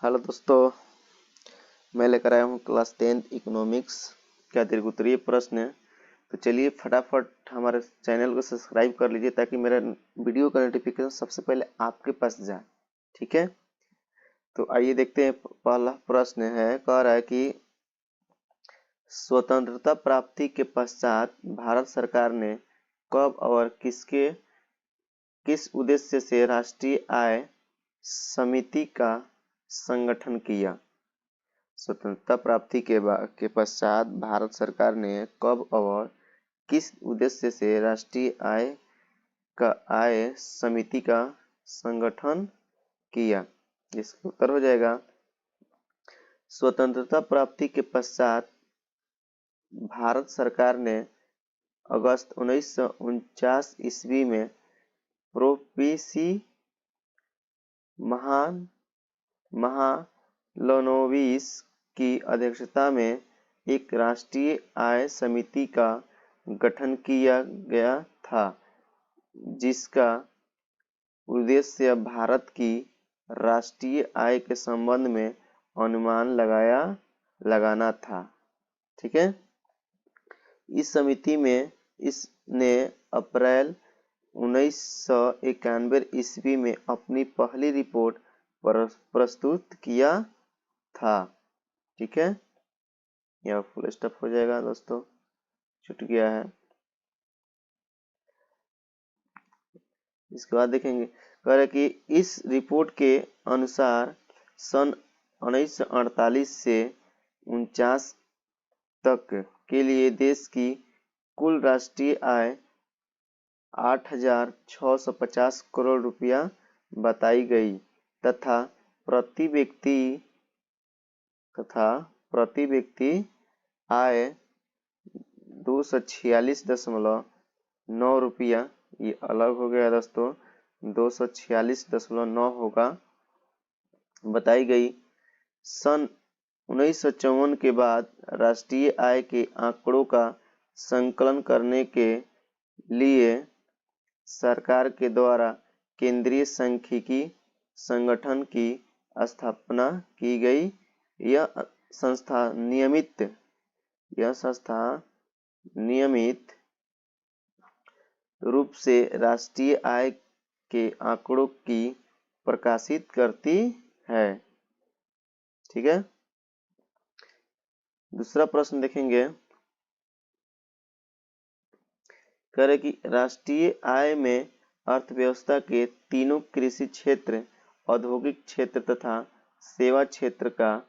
Hello दोस्तों, मैं लेकर आया हूँ क्लास 10th इकोनॉमिक्स का दीर्घोत्तरीय प्रश्न है। तो चलिए फटाफट हमारे चैनल को सब्सक्राइब कर लीजिए ताकि मेरा वीडियो का नोटिफिकेशन सबसे पहले आपके पास जाए। ठीक है, तो आइए देखते हैं। पहला प्रश्न है, कह रहा है कि स्वतंत्रता प्राप्ति के पश्चात भारत सरकार ने कब और किस उद्देश्य से राष्ट्रीय आय समिति का संगठन किया। स्वतंत्रता प्राप्ति के पश्चात भारत सरकार ने कब और किस उद्देश्य से राष्ट्रीय आय समिति का संगठन किया। इसका उत्तर हो जाएगा, स्वतंत्रता प्राप्ति के पश्चात भारत सरकार ने अगस्त 1949 ईस्वी में प्रोपिसी महालनोबिस की अध्यक्षता में एक राष्ट्रीय आय समिति का गठन किया गया था, जिसका उद्देश्य भारत की राष्ट्रीय आय के संबंध में अनुमान लगाना था। ठीक है, इस समिति में इसने अप्रैल 1991 ईस्वी में अपनी पहली रिपोर्ट प्रस्तुत किया था। ठीक है, यह फुल स्टॉप हो जाएगा दोस्तों, छूट गया है। इसके बाद देखेंगे, कह रहे कि इस रिपोर्ट के अनुसार सन 1948 से 49 तक के लिए देश की कुल राष्ट्रीय आय 8,650 करोड़ रुपया बताई गई तथा प्रति व्यक्ति आय 246.9 रुपया, ये अलग हो गया दोस्तों, 246.9 होगा, बताई गई। सन 1954 के बाद राष्ट्रीय आय के आंकड़ों का संकलन करने के लिए सरकार के द्वारा केंद्रीय सांख्यिकी संगठन की स्थापना की गई। यह संस्था नियमित रूप से राष्ट्रीय आय के आंकड़ों की प्रकाशित करती है। ठीक है, दूसरा प्रश्न देखेंगे, कह रहे कि राष्ट्रीय आय में अर्थव्यवस्था के तीनों कृषि क्षेत्र, औद्योगिक क्षेत्र तथा सेवा क्षेत्र का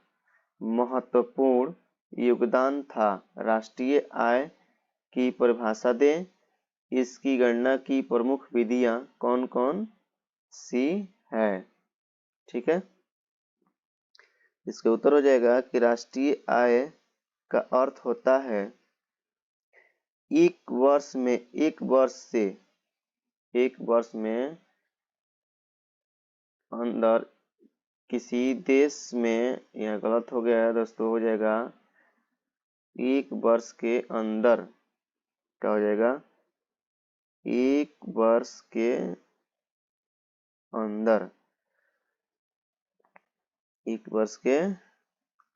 महत्वपूर्ण योगदान था। राष्ट्रीय आय की परिभाषा दें। इसकी गणना की प्रमुख विधियां कौन कौन सी है। ठीक है, इसका उत्तर हो जाएगा कि राष्ट्रीय आय का अर्थ होता है एक वर्ष में अंदर किसी देश में, यह गलत हो गया है दोस्तों, हो जाएगा एक वर्ष के अंदर, क्या हो जाएगा, एक वर्ष के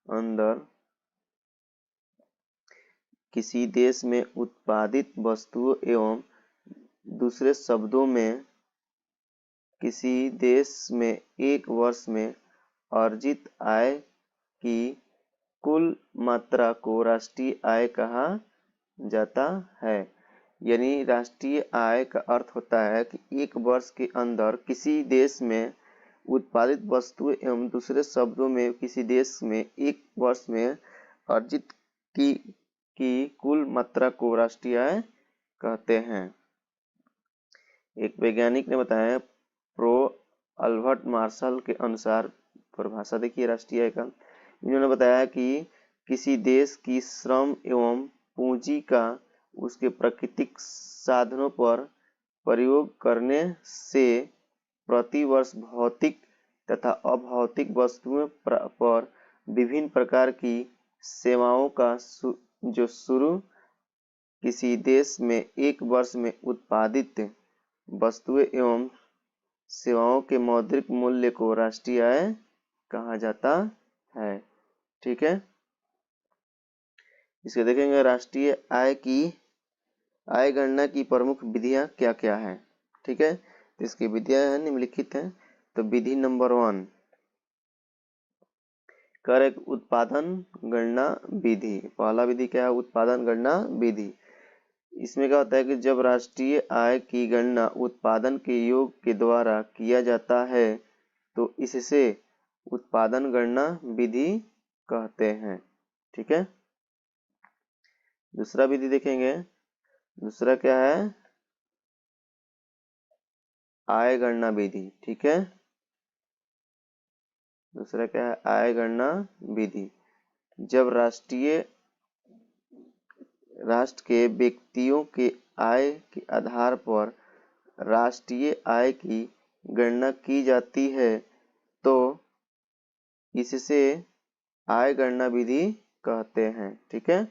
अंदर किसी देश में उत्पादित वस्तुओं एवं दूसरे शब्दों में किसी देश में एक वर्ष में अर्जित आय की कुल मात्रा को राष्ट्रीय आय कहा जाता है। यानी राष्ट्रीय आय का अर्थ होता है कि एक वर्ष के अंदर किसी देश में उत्पादित वस्तुएं एवं दूसरे शब्दों में किसी देश में एक वर्ष में अर्जित की कुल मात्रा को राष्ट्रीय आय कहते हैं। एक वैज्ञानिक ने बताया, प्रो अल्बर्ट मार्शल के अनुसार, परिभाषा देखिए राष्ट्रीय आय का, इन्होंने बताया कि किसी देश की श्रम एवं पूंजी का उसके प्राकृतिक साधनों पर प्रयोग करने से प्रति वर्ष भौतिक तथा अभौतिक वस्तुओं पर विभिन्न प्रकार की सेवाओं का जो शुरू किसी देश में एक वर्ष में उत्पादित वस्तुएं एवं सेवाओं के मौद्रिक मूल्य को राष्ट्रीय आय कहा जाता है। ठीक है, इसके देखेंगे राष्ट्रीय आय गणना की प्रमुख विधियां क्या क्या है। ठीक है, तो इसकी विधियां निम्नलिखित हैं। तो विधि नंबर 1, कर उत्पादन गणना विधि। पहला विधि क्या है? उत्पादन गणना विधि। इसमें क्या होता है कि जब राष्ट्रीय आय की गणना उत्पादन के योग के द्वारा किया जाता है तो इससे उत्पादन गणना विधि कहते हैं। ठीक है, दूसरा विधि देखेंगे। दूसरा क्या है? आय गणना विधि। ठीक है, दूसरा क्या है? आय गणना विधि। जब राष्ट्र के व्यक्तियों के आय के आधार पर राष्ट्रीय आय की गणना की जाती है तो इससे आय गणना विधि कहते हैं। ठीक है,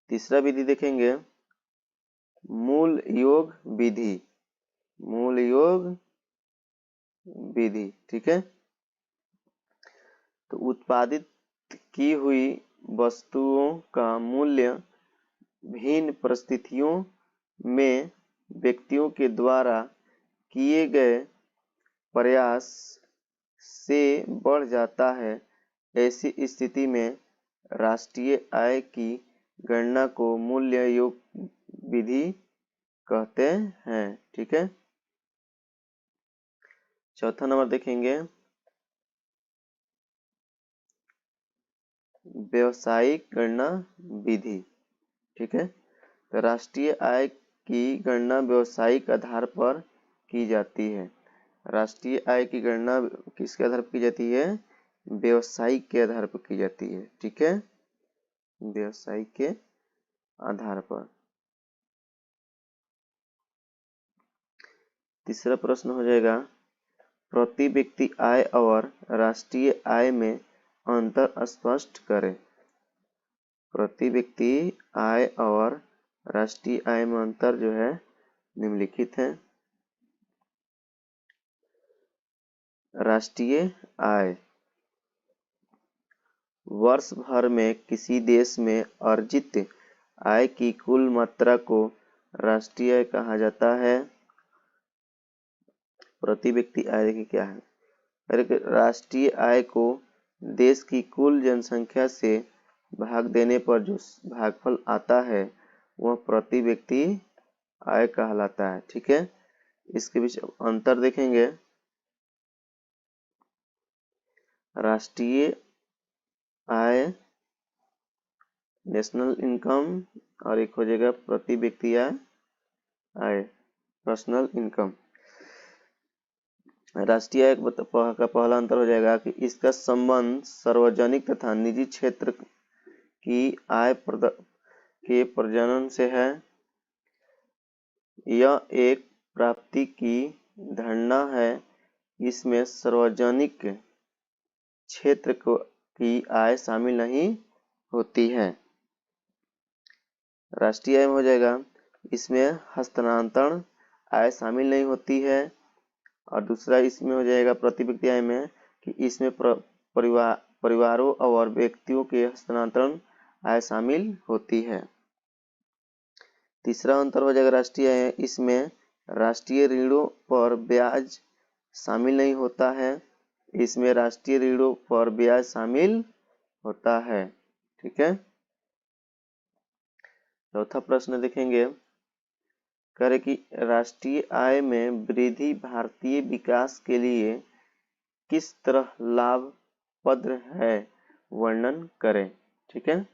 तीसरा विधि देखेंगे, मूल योग विधि। मूल योग विधि। ठीक है, तो उत्पादित की हुई वस्तुओं का मूल्य भिन्न परिस्थितियों में व्यक्तियों के द्वारा किए गए प्रयास से बढ़ जाता है। ऐसी स्थिति में राष्ट्रीय आय की गणना को मूल्य योग विधि कहते हैं। ठीक है, चौथा नंबर देखेंगे, व्यवसायिक गणना विधि। ठीक है, तो राष्ट्रीय आय की गणना व्यवसायिक आधार पर की जाती है। राष्ट्रीय आय की गणना किसके आधार पर की जाती है? व्यवसायिक के आधार पर की जाती है। ठीक है, व्यवसायिक के आधार पर। तीसरा प्रश्न हो जाएगा, प्रति व्यक्ति आय और राष्ट्रीय आय में अंतर स्पष्ट करें। प्रति व्यक्ति आय और राष्ट्रीय आय में अंतर जो है निम्नलिखित है। राष्ट्रीय आय वर्ष भर में किसी देश में अर्जित आय की कुल मात्रा को राष्ट्रीय आय कहा जाता है। प्रति व्यक्ति आय देखिए क्या है? राष्ट्रीय आय को देश की कुल जनसंख्या से भाग देने पर जो भागफल आता है वह प्रति व्यक्ति आय कहलाता है। ठीक है, इसके बीच अंतर देखेंगे। राष्ट्रीय आय नेशनल इनकम और एक हो जाएगा प्रति व्यक्ति आय पर्सनल इनकम। राष्ट्रीय आय का पहला अंतर हो जाएगा कि इसका संबंध सार्वजनिक तथा निजी क्षेत्र की आय के प्रजनन से है। यह एक प्राप्ति की धारणा है। इसमें सार्वजनिक क्षेत्र की आय शामिल नहीं होती है। राष्ट्रीय आय में हो जाएगा, इसमें हस्तांतरण आय शामिल नहीं होती है। और दूसरा इसमें हो जाएगा प्रति व्यक्ति आय में कि इसमें परिवारों और व्यक्तियों के हस्तांतरण आय शामिल होती है। तीसरा अंतर हो जाएगा राष्ट्रीय आय, इसमें राष्ट्रीय ऋणों पर ब्याज शामिल नहीं होता है। इसमें राष्ट्रीय ऋणों पर ब्याज शामिल होता है। ठीक है, चौथा प्रश्न देखेंगे, करे कि राष्ट्रीय आय में वृद्धि भारतीय विकास के लिए किस तरह लाभप्रद है, वर्णन करें। ठीक है,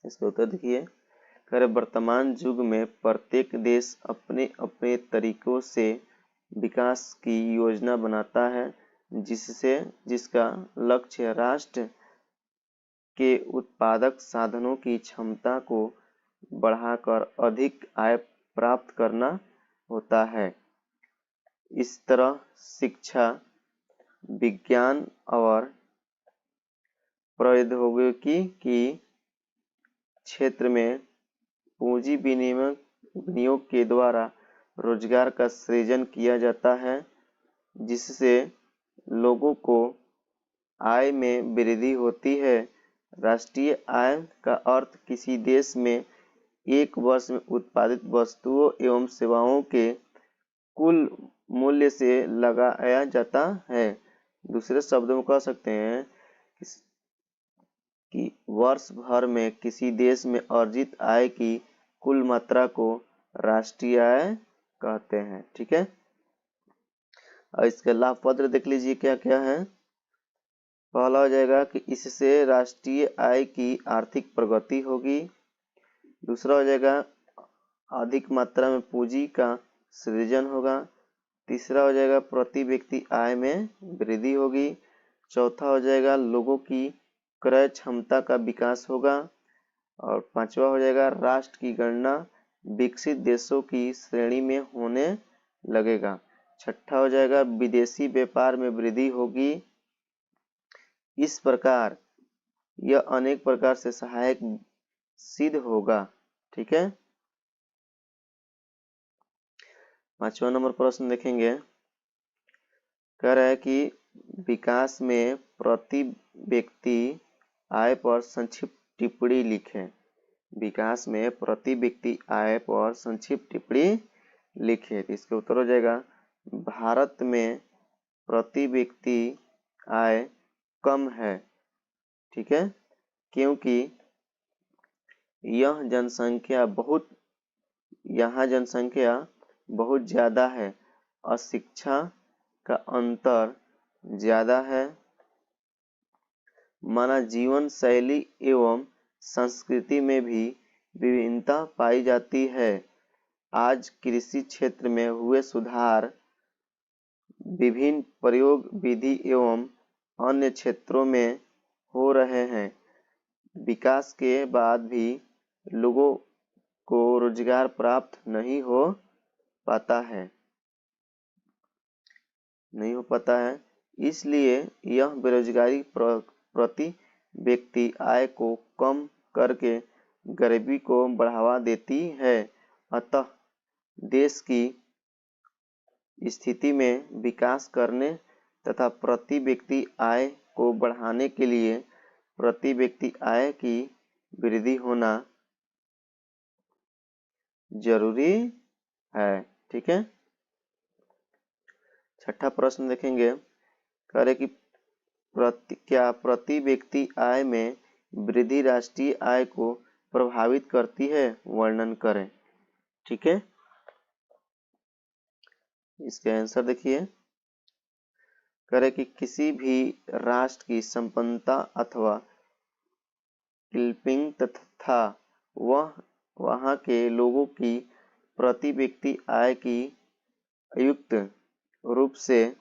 इसका उत्तर देखिए। करे वर्तमान युग में प्रत्येक देश अपने अपने तरीकों से विकास की योजना बनाता है जिसका लक्ष्य राष्ट्र के उत्पादक साधनों की क्षमता को बढ़ाकर अधिक आय प्राप्त करना होता है। इस तरह शिक्षा, विज्ञान और प्रौद्योगिकी की क्षेत्र में पूंजी विनियोग के द्वारा रोजगार का सृजन किया जाता है जिससे लोगों को आय में वृद्धि होती है। राष्ट्रीय आय का अर्थ किसी देश में एक वर्ष में उत्पादित वस्तुओं एवं सेवाओं के कुल मूल्य से लगाया जाता है। दूसरे शब्दों में कह सकते हैं कि वर्ष भर में किसी देश में अर्जित आय की कुल मात्रा को राष्ट्रीय आय कहते हैं। ठीक है, और इसके लाभ पत्र देख लीजिए क्या क्या है। पहला हो जाएगा कि इससे राष्ट्रीय आय की आर्थिक प्रगति होगी। दूसरा हो जाएगा अधिक मात्रा में पूंजी का सृजन होगा। तीसरा हो जाएगा प्रति व्यक्ति आय में वृद्धि होगी। चौथा हो जाएगा लोगों की क्रय क्षमता का विकास होगा। और पांचवा हो जाएगा राष्ट्र की गणना विकसित देशों की श्रेणी में होने लगेगा। छठा हो जाएगा विदेशी व्यापार में वृद्धि होगी। इस प्रकार यह अनेक प्रकार से सहायक सिद्ध होगा। ठीक है, पांचवा नंबर प्रश्न देखेंगे। कह रहा है कि विकास में प्रति व्यक्ति आय पर संक्षिप्त टिप्पणी लिखें। विकास में प्रति व्यक्ति आय पर संक्षिप्त टिप्पणी लिखें। इसका उत्तर हो जाएगा भारत में प्रति व्यक्ति आय कम है। ठीक है, क्योंकि यहाँ जनसंख्या बहुत ज्यादा है और शिक्षा का अंतर ज्यादा है। मानव जीवन शैली एवं संस्कृति में भी विभिन्नता पाई जाती है। आज कृषि क्षेत्र में हुए सुधार विभिन्न प्रयोग विधि एवं अन्य क्षेत्रों में हो रहे हैं। विकास के बाद भी लोगों को रोजगार प्राप्त नहीं हो पाता है। इसलिए यह बेरोजगारी प्रति व्यक्ति आय को कम करके गरीबी को बढ़ावा देती है। अतः देश की स्थिति में विकास करने तथा प्रति व्यक्ति आय को बढ़ाने के लिए प्रति व्यक्ति आय की वृद्धि होना जरूरी है। ठीक है, छठा प्रश्न देखेंगे। कह रहे कि क्या प्रति व्यक्ति आय में वृद्धि राष्ट्रीय आय को प्रभावित करती है? वर्णन करें। ठीक है, इसका आंसर देखिए। कह रहे कि किसी भी राष्ट्र की संपन्नता अथवा क्लिपिंग तथा वहां के लोगों की प्रति व्यक्ति आय की संयुक्त रूप से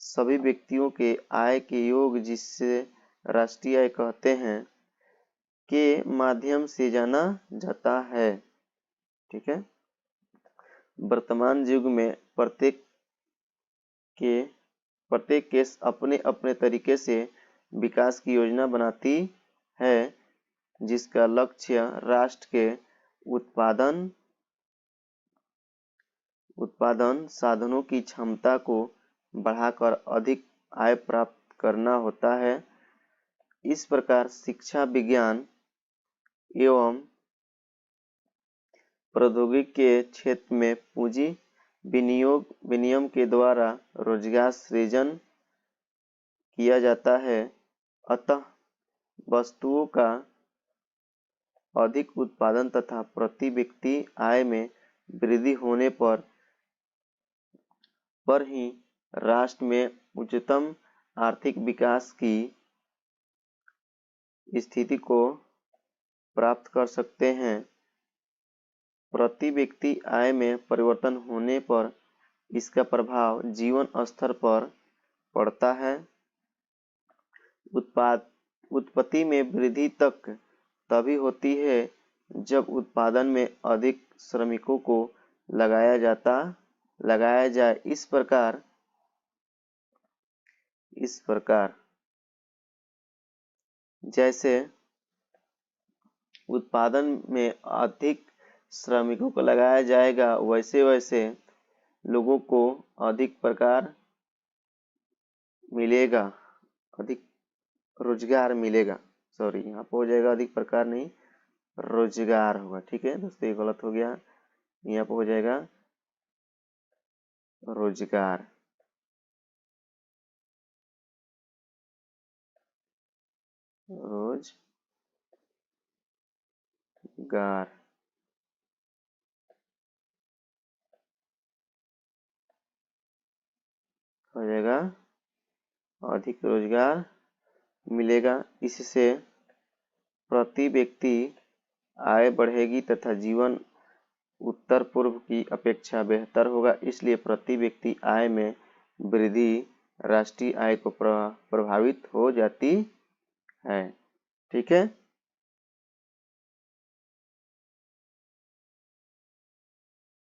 सभी व्यक्तियों के आय के योग, जिससे राष्ट्रीय आय कहते हैं, के माध्यम से जाना जाता है। ठीक है, वर्तमान युग में प्रत्येक केस अपने अपने तरीके से विकास की योजना बनाती है, जिसका लक्ष्य राष्ट्र के उत्पादन साधनों की क्षमता को बढ़ाकर अधिक आय प्राप्त करना होता है। इस प्रकार शिक्षा, विज्ञान एवं प्रौद्योगिकी के क्षेत्र में पूंजी विनियम के द्वारा रोजगार सृजन किया जाता है। अतः वस्तुओं का अधिक उत्पादन तथा प्रति व्यक्ति आय में वृद्धि होने पर ही राष्ट्र में उच्चतम आर्थिक विकास की स्थिति को प्राप्त कर सकते हैं। प्रति व्यक्ति आय में परिवर्तन होने पर इसका प्रभाव जीवन स्तर पर पड़ता है। उत्पत्ति में वृद्धि तक तभी होती है जब उत्पादन में अधिक श्रमिकों को लगाया जाए। इस प्रकार जैसे उत्पादन में अधिक श्रमिकों को लगाया जाएगा, वैसे वैसे लोगों को अधिक प्रकार मिलेगा, अधिक रोजगार मिलेगा, सॉरी यहाँ पे हो जाएगा अधिक प्रकार नहीं, रोजगार होगा। ठीक है दोस्तों, ये गलत हो गया, यहाँ पे हो जाएगा रोजगार। रोजगार हो जाएगा अधिक रोजगार मिलेगा, इससे प्रति व्यक्ति आय बढ़ेगी तथा जीवन उत्तर पूर्व की अपेक्षा बेहतर होगा, इसलिए प्रति व्यक्ति आय में वृद्धि राष्ट्रीय आय को प्रभावित हो जाती है। ठीक है।